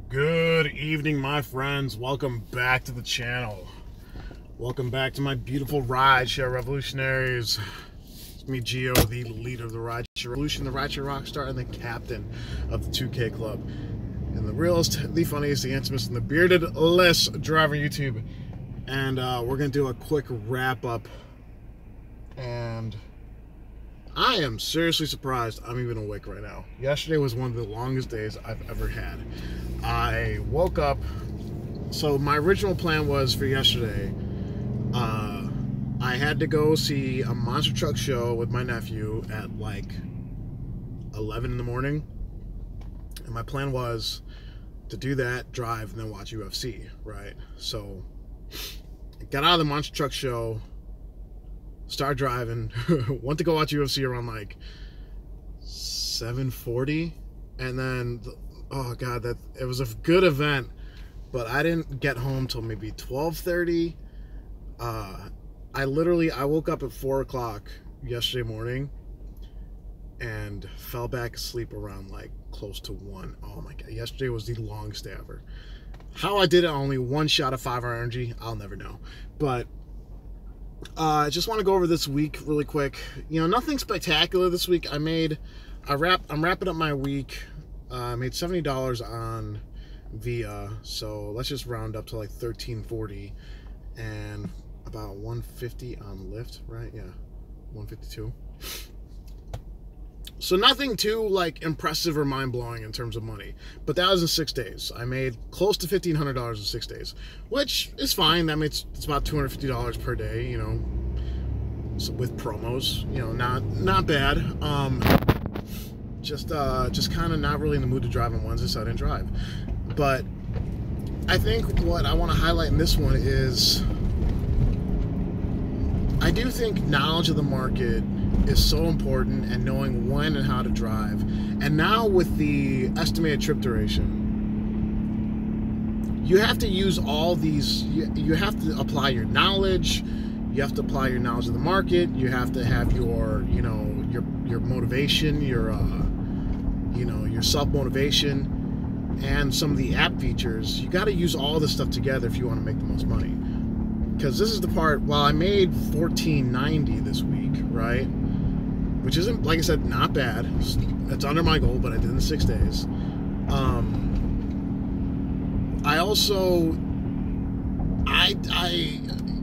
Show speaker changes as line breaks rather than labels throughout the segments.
Good evening, my friends. Welcome back to the channel. Welcome back to my beautiful rideshare revolutionaries. It's me, Gio, the leader of the rideshare revolution, the rideshare rockstar, and the captain of the 2K club. And the realest, the funniest, the handsomest, and the bearded-less driver YouTube. And we're going to do a quick wrap-up. And I am seriously surprised I'm even awake right now. Yesterday was one of the longest days I've ever had. I woke up, so my original plan was for yesterday, I had to go see a monster truck show with my nephew at like 11 in the morning. And my plan was to do that, drive, and then watch UFC, right? So I got out of the monster truck show, started driving, went to go watch UFC around like 7:40, and then oh god, that it was a good event, but I didn't get home till maybe 12:30. I woke up at 4 o'clock yesterday morning and fell back asleep around like close to 1. Oh my god, yesterday was the longest day ever. How I did it, only one shot of 5-hour energy, I'll never know. But I just want to go over this week really quick. You know, nothing spectacular this week. I'm wrapping up my week. I made $70 on Via, so let's just round up to like $13.40, and about $150 on Lyft, right? Yeah, $152. So nothing too like impressive or mind-blowing in terms of money, but that was in 6 days. I made close to $1,500 in 6 days, which is fine. That means it's about $250 per day, you know, so with promos, you know, not bad. Just kind of not really in the mood to drive on Wednesday, so I didn't drive. But I think what I want to highlight in this one is I do think knowledge of the market is so important, and knowing when and how to drive. And now with the estimated trip duration, you have to use all these, you have to apply your knowledge, you have to apply your knowledge of the market, you have to have your, you know, your motivation, your you know, your self-motivation, and some of the app features. You got to use all this stuff together if you want to make the most money. Because this is the part, while I made $14.90 this week, right? Which isn't, like I said, not bad. It's under my goal, but I did it in 6 days. I also,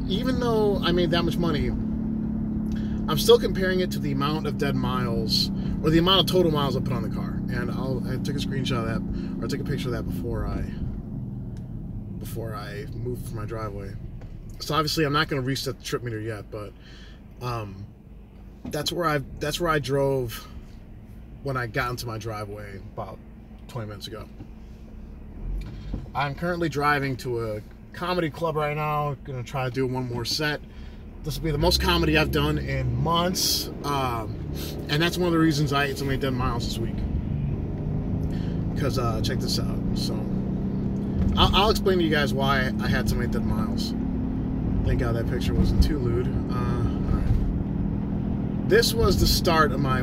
even though I made that much money, I'm still comparing it to the amount of dead miles, or the amount of total miles I put on the car. And I took a screenshot of that, or I took a picture of that before I moved from my driveway. So obviously I'm not going to reset the trip meter yet, but that's where I drove when I got into my driveway about 20 minutes ago. I'm currently driving to a comedy club right now. Gonna try to do one more set. This will be the most comedy I've done in months, and that's one of the reasons I ate so many dead miles this week. Because check this out. So I'll explain to you guys why I had so many dead miles. Thank God that picture wasn't too lewd. Alright. This was the start of my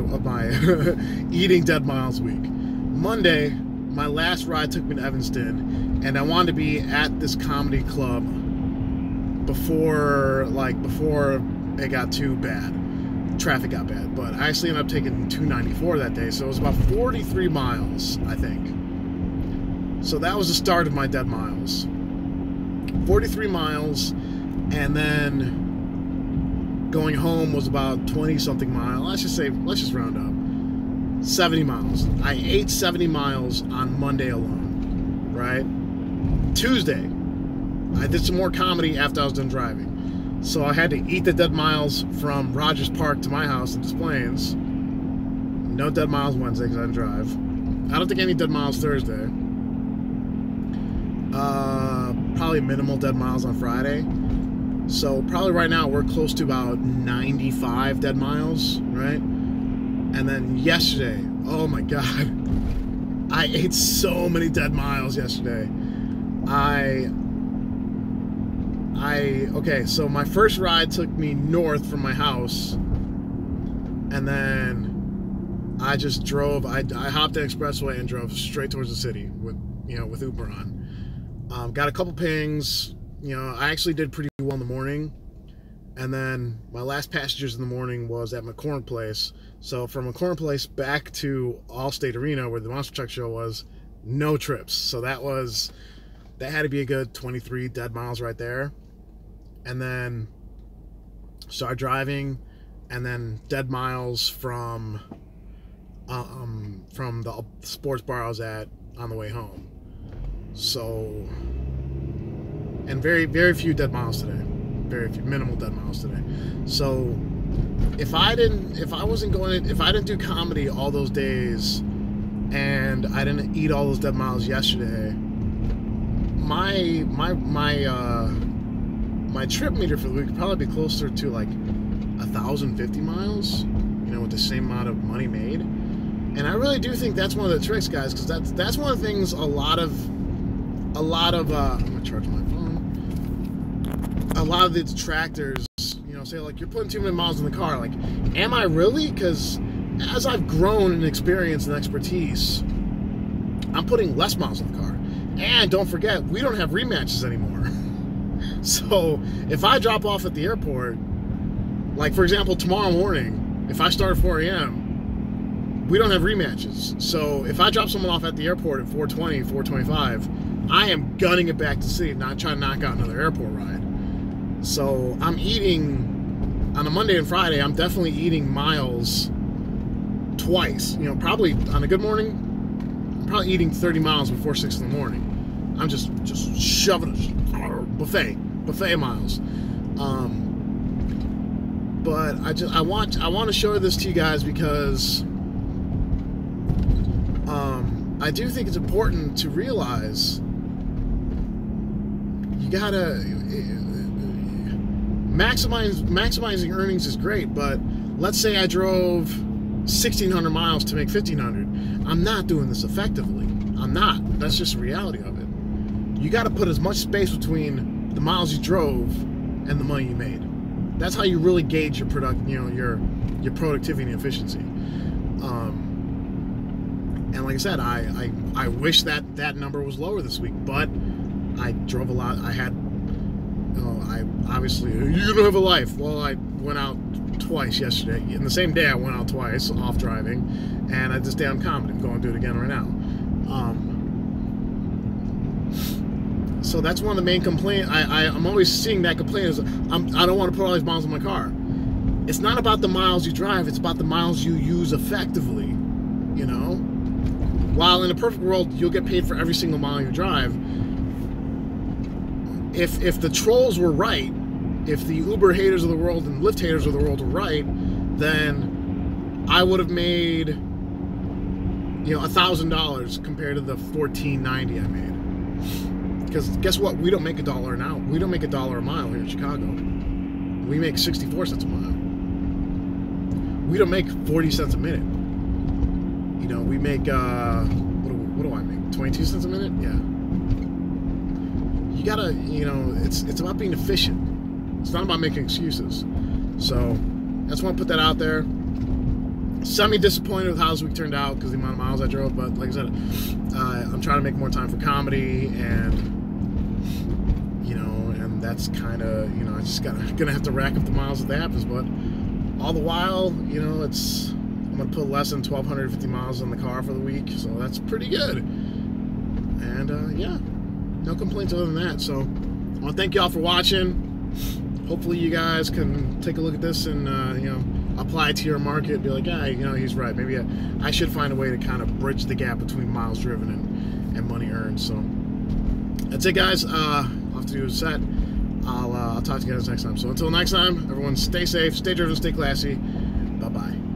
eating dead miles week. Monday, my last ride took me to Evanston, and I wanted to be at this comedy club before it got too bad. Traffic got bad, but I actually ended up taking 294 that day, so it was about 43 miles, I think. So that was the start of my dead miles. 43 miles. And then going home was about 20-something miles. Let's just round up. 70 miles. I ate 70 miles on Monday alone, right? Tuesday, I did some more comedy after I was done driving. So I had to eat the dead miles from Rogers Park to my house in Des Plaines. No dead miles Wednesday because I didn't drive. I don't think any dead miles Thursday. Probably minimal dead miles on Friday. So probably right now we're close to about 95 dead miles, right? And then yesterday, oh my god, I ate so many dead miles yesterday. Okay, so my first ride took me north from my house, and then I just drove, I hopped the expressway and drove straight towards the city with with Uber on. Got a couple pings. I actually did pretty well in the morning. And then my last passengers in the morning was at McCormick Place. So from McCormick Place back to Allstate Arena, where the Monster Truck Show was, no trips. So that had to be a good 23 dead miles right there. And then started driving, and then dead miles from the sports bar I was at on the way home. So, and very, very few dead miles today. Very few, minimal dead miles today. So if I didn't do comedy all those days and I didn't eat all those dead miles yesterday, my trip meter for the week would probably be closer to like 1,050 miles, with the same amount of money made. And I really do think that's one of the tricks, guys, because that's one of the things a lot of I'm gonna charge my phone. A lot of the detractors, say like, you're putting too many miles in the car. Like, am I really? Because as I've grown in experience and expertise, I'm putting less miles in the car. And don't forget, we don't have rematches anymore. So if I drop off at the airport, like for example, tomorrow morning, if I start at 4 a.m., we don't have rematches. So if I drop someone off at the airport at 4:20, 4:25, I am gunning it back to the city, not trying to knock out another airport ride. So I'm eating, on a Monday and Friday, I'm definitely eating miles twice. Probably on a good morning, I'm probably eating 30 miles before 6 in the morning. I'm just shoving it, buffet miles. But I want to show this to you guys because I do think it's important to realize you gotta maximizing earnings is great, but let's say I drove 1,600 miles to make 1,500. I'm not doing this effectively. I'm not. That's just the reality of it. You got to put as much space between the miles you drove and the money you made. That's how you really gauge your your productivity and efficiency. And like I said, I wish that number was lower this week, but I drove a lot. I obviously, you don't have a life. Well, I went out twice yesterday. In the same day, I went out twice off driving, and I just stayed on comedy. I'm going to do it again right now. So that's one of the main complaints. I'm always seeing that complaint is I don't want to put all these miles in my car. It's not about the miles you drive. It's about the miles you use effectively. While in a perfect world, you'll get paid for every single mile you drive. If the trolls were right, if the Uber haters of the world and Lyft haters of the world were right, then I would have made $1,000 compared to the $14.90 I made. Because guess what? We don't make $1 an hour. We don't make $1 a mile here in Chicago. We make 64 cents a mile. We don't make 40 cents a minute. We make what do I make? 22 cents a minute? Yeah. You gotta, it's about being efficient. It's not about making excuses. So I just want to put that out there. Semi-disappointed with how this week turned out because the amount of miles I drove, but like I said, I'm trying to make more time for comedy, and and that's kind of, I just gonna have to rack up the miles if that happens. But all the while, I'm gonna put less than 1,250 miles on the car for the week, so that's pretty good. And yeah, no complaints other than that. So I want to thank y'all for watching. Hopefully you guys can take a look at this and apply it to your market. Be like, he's right. Maybe I should find a way to kind of bridge the gap between miles driven and money earned. So that's it, guys. I'll have to do a set. I'll talk to you guys next time. So until next time, everyone, stay safe, stay driven, stay classy. Bye bye.